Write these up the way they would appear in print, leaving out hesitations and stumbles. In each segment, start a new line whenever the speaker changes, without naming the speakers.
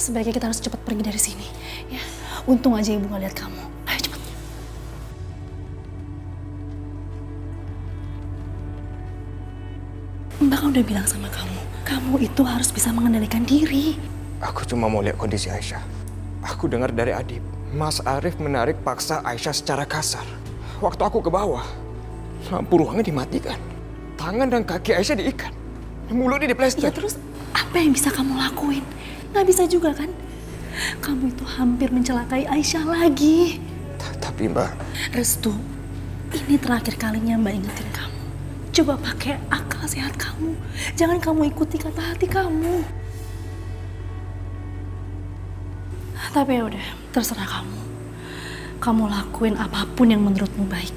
Sebaiknya kita harus cepat pergi dari sini. Ya, untung aja ibu nggak lihat kamu. Ayo cepat. Mbak kan udah bilang sama kamu itu harus bisa mengendalikan diri.
Aku cuma mau lihat kondisi Aisyah. Aku dengar dari Adib, Mas Arif menarik paksa Aisyah secara kasar. Waktu aku ke bawah, lampu ruangan dimatikan. Tangan dan kaki Aisyah diikat. Mulutnya diplester.
Ya terus apa yang bisa kamu lakuin? Nggak bisa juga kan? Kamu itu hampir mencelakai Aisyah lagi.
Tapi Mbak...
Restu, ini terakhir kalinya Mbak ingetin kamu. Coba pakai akal sehat kamu. Jangan kamu ikuti kata hati kamu. Tapi ya udah, terserah kamu. Kamu lakuin apapun yang menurutmu baik.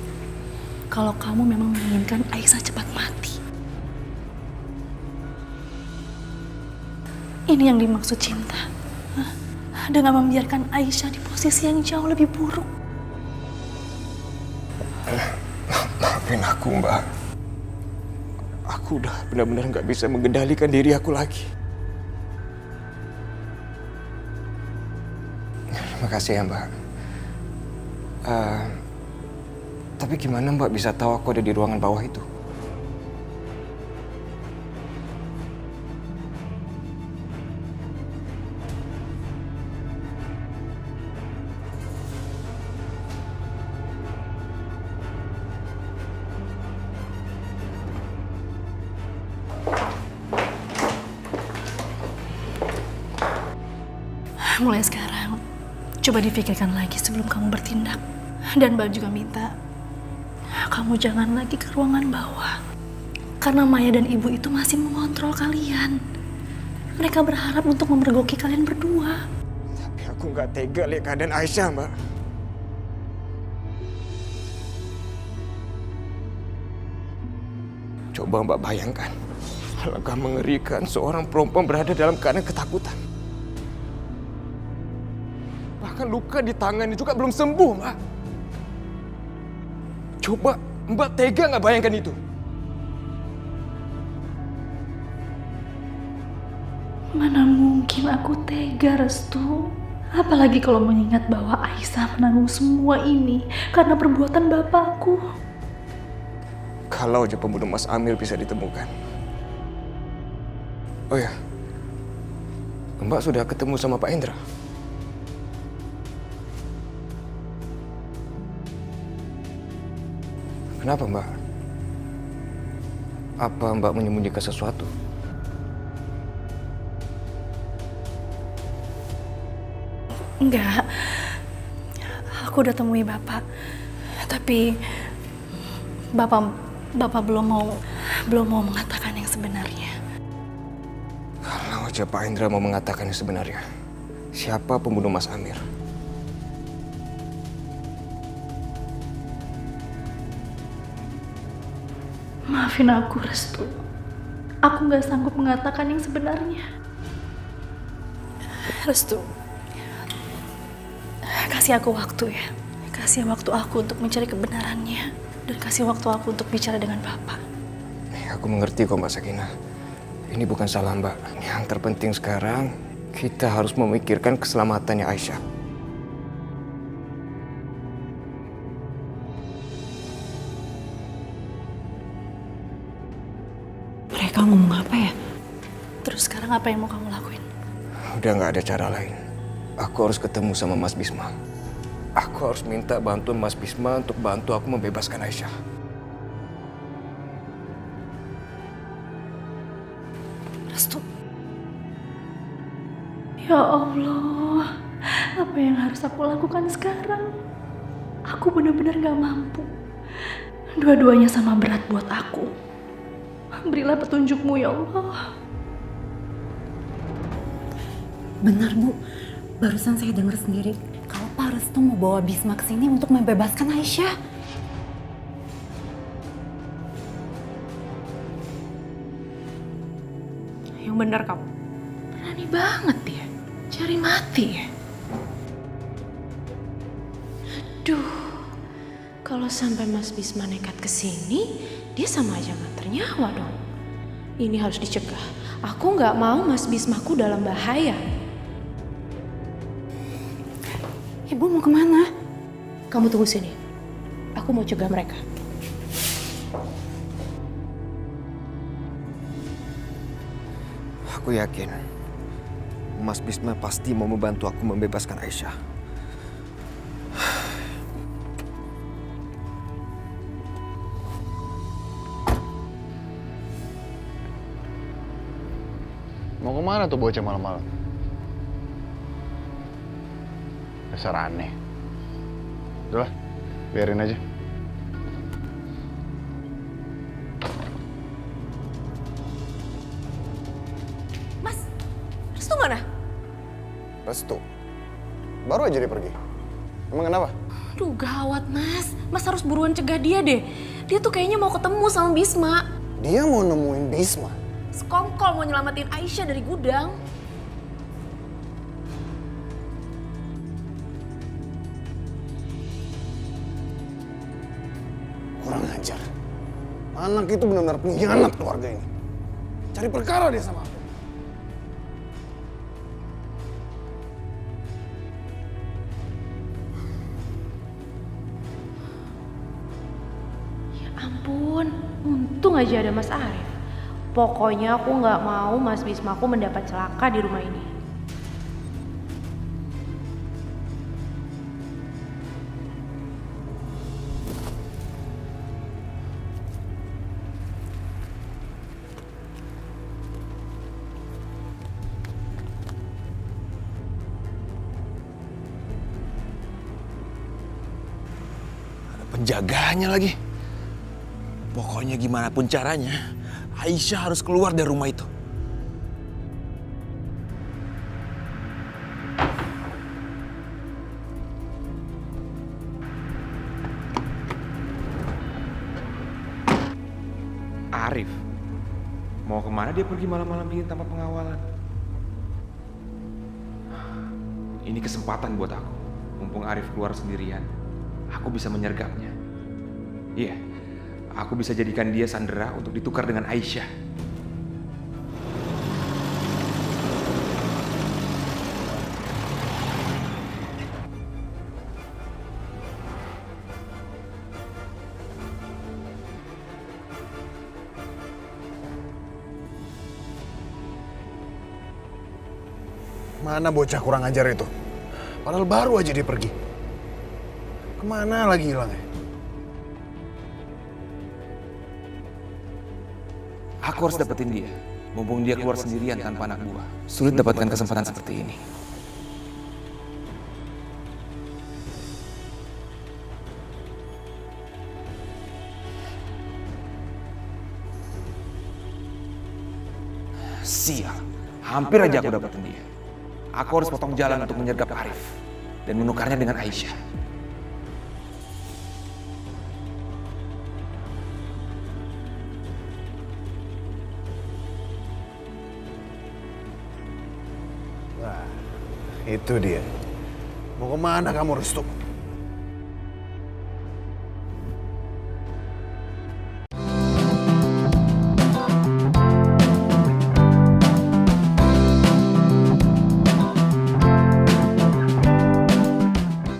Kalau kamu memang menginginkan Aisyah cepat mati. Ini yang dimaksud cinta. Dengan membiarkan Aisyah di posisi yang jauh lebih buruk.
Maafin aku, Mbak. Aku udah benar-benar nggak bisa mengendalikan diri aku lagi. Terima kasih ya, Mbak. Tapi gimana Mbak bisa tahu aku ada di ruangan bawah itu?
Mulai sekarang, coba dipikirkan lagi sebelum kamu bertindak. Dan Mbak juga minta, kamu jangan lagi ke ruangan bawah. Karena Maya dan Ibu itu masih mengontrol kalian. Mereka berharap untuk memergoki kalian berdua.
Tapi aku nggak tega lihat keadaan Aisyah, Mbak. Coba Mbak bayangkan, alangkah mengerikan seorang perempuan berada dalam keadaan ketakutan. Bahkan luka di tangannya juga belum sembuh, Mbak. Coba Mbak tega nggak bayangkan itu?
Mana mungkin aku tega, Restu. Apalagi kalau mengingat bahwa Aisyah menanggung semua ini karena perbuatan bapakku.
Kalau aja pembunuh Mas Amir bisa ditemukan. Oh ya, Mbak sudah ketemu sama Pak Indra? Kenapa, Mbak? Apa Mbak menyembunyikan sesuatu?
Enggak. Aku udah temui Bapak. Tapi Bapak belum mau mengatakan yang sebenarnya.
Kalau aja Pak Indra mau mengatakan yang sebenarnya, siapa pembunuh Mas Amir?
Maafin aku, Restu. Aku nggak sanggup mengatakan yang sebenarnya. Restu, kasih aku waktu ya. Kasih waktu aku untuk mencari kebenarannya. Dan kasih waktu aku untuk bicara dengan Bapak.
Aku mengerti kok Mbak Sakinah. Ini bukan salah Mbak. Yang terpenting sekarang, kita harus memikirkan keselamatannya Aisyah.
Mereka ngomong apa ya?
Terus sekarang apa yang mau kamu lakuin?
Udah nggak ada cara lain. Aku harus ketemu sama Mas Bisma. Aku harus minta bantuan Mas Bisma untuk bantu aku membebaskan Aisyah.
Restu. Ya Allah, apa yang harus aku lakukan sekarang? Aku benar-benar gak mampu. Dua-duanya sama berat buat aku. Berilah petunjukmu ya Allah.
Benar Bu, barusan saya dengar sendiri kalau Pak Restu mau bawa Bisma ke sini untuk membebaskan Aisyah.
Yang benar kamu. Berani banget dia. Cari mati ya. Aduh. Kalau sampai Mas Bisma nekat ke sini, dia sama aja nggak ternyawa dong. Ini harus dicegah. Aku nggak mau Mas Bismaku dalam bahaya.
Ibu mau kemana?
Kamu tunggu sini. Aku mau cegah mereka.
Aku yakin Mas Bisma pasti mau membantu aku membebaskan Aisyah.
Mau kemana tuh bocah malam-malam? Dasar aneh. Udah lah, biarin aja.
Mas, Restu mana?
Restu. Baru aja dia pergi. Emang kenapa?
Aduh gawat Mas. Mas harus buruan cegah dia deh. Dia tuh kayaknya mau ketemu sama Bisma.
Dia mau nemuin Bisma.
Sekongkol mau nyelamatin Aisyah dari gudang.
Kurang ajar. Anak itu benar-benar pengkhianat keluarga ini. Cari perkara dia sama aku.
Ya ampun, untung aja ada Mas Arif. Pokoknya aku nggak mau Mas Bismaku mendapat celaka di rumah ini.
Penjaganya lagi. Pokoknya gimana pun caranya, Aisyah harus keluar dari rumah itu.
Arif, mau kemana dia pergi malam-malam ini tanpa pengawalan? Ini kesempatan buat aku. Mumpung Arif keluar sendirian, aku bisa menyergapnya. Iya, aku bisa jadikan dia sandera untuk ditukar dengan Aisyah.
Mana bocah kurang ajar itu? Padahal baru aja dia pergi. Kemana lagi hilangnya?
Aku harus dapetin dia. Mumpung dia keluar sendirian tanpa anak buah. Sulit dapatkan kesempatan seperti ini. Sial, hampir aja aku dapetin dia. Aku harus potong jalan untuk menyergap Arif dan menukarnya dengan Aisyah.
Nah, itu dia. Mau kemana kamu, Restu?